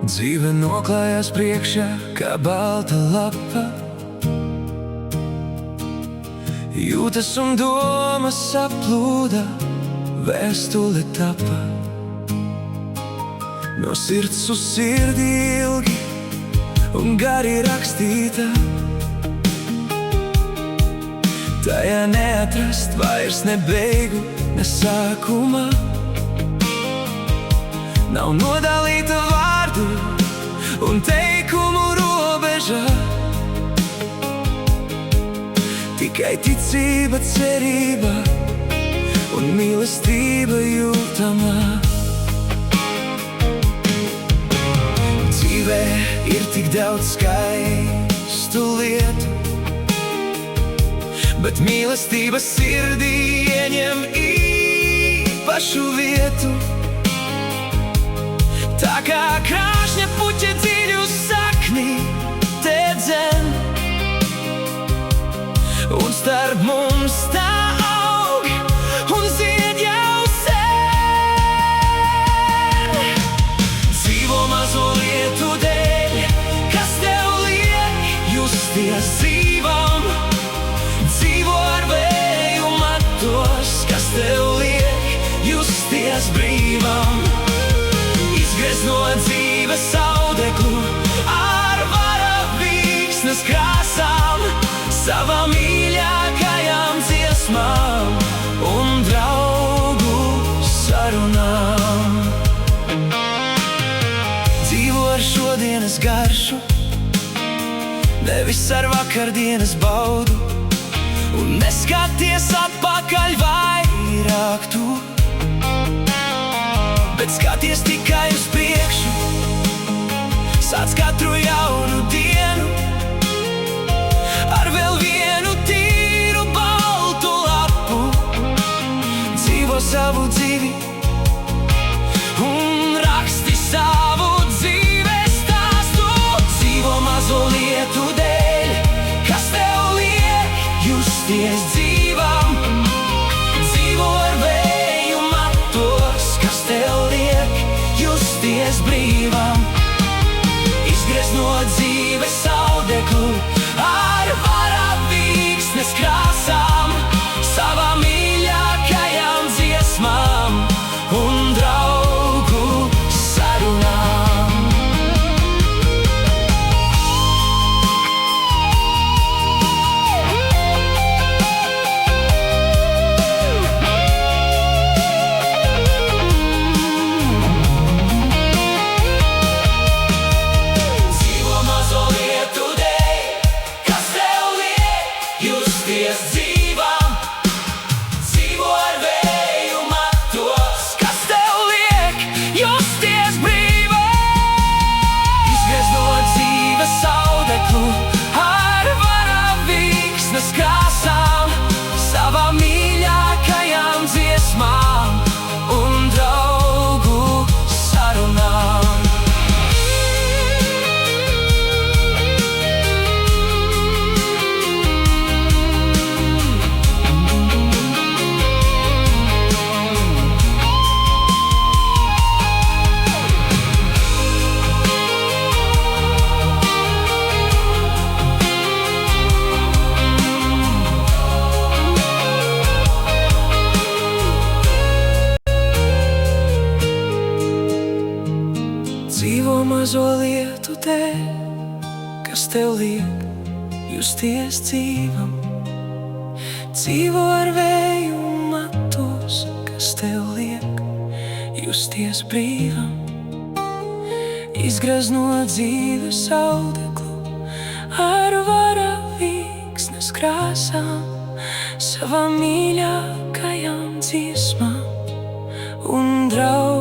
Dzīve noklājās priekšā kā balta lapa, jūtas un domas saplūda, vēstule tapa. No sirds uz sirdi ilgi un gari rakstīta, tajā neatrast vairs ne beigu, ne sākuma. Nav nodalīta vārdu un teikumu robeža, tikai ticība, cerība un mīlestība jūtamā. Dzīvē ir tik daudz skaistu lietu, bet mīlestība sirdī ieņem īpašu vietu. Tā kā krāšņa puķe dziļu sakni te dzen, un starp mums tā aug un zied jau sen. Dzīvo mazo lietu dēļ, kas tev liek justies dzīvam. Dzīvo ar vēju matos, kas tev liek justies brīvam. Izgriez no dzīves audeklu ar varavīksnes krāsām, savām mīļākajām dziesmām un draugu sarunām. Dzīvo ar šodienas garšu, nevis ar vakardienas baudu, un neskaties atpakaļ vairāk tu, bet skaties tikai uz priekšu. Sāc katru jaunu dienu ar vēl vienu tīru baltu lapu. Dzīvo savu dzīvi un raksti savu dzīves stāstu. Dzīvo mazo lietu dēļ, kas tev liek justies dzīvam. Dzīvo ar vēju matos, kas tev liek justies brīvam. Izgriez no dzīves audeklu ar varavīksnes krāsām, savām mīļākajām dziesmām un draugu sarunām. Dzīvo mazo lietu dēļ, kas tev liek justies dzīvam. Dzīvo ar vēju matos, kas tev liek justies brīvam. Izgriez no dzīves audeklu ar varavīksnes krāsām, savām mīļākajām dziesmām un draugu sarunām. Dzīvo mazo lietu dēļ, kas tev liek justies dzīvam. Dzīvo ar vēju matos, kas tev liek justies brīvam. Izgriez no dzīves audeklu ar varavīksnes krāsām, savām mīļākajām dziesmām un draugu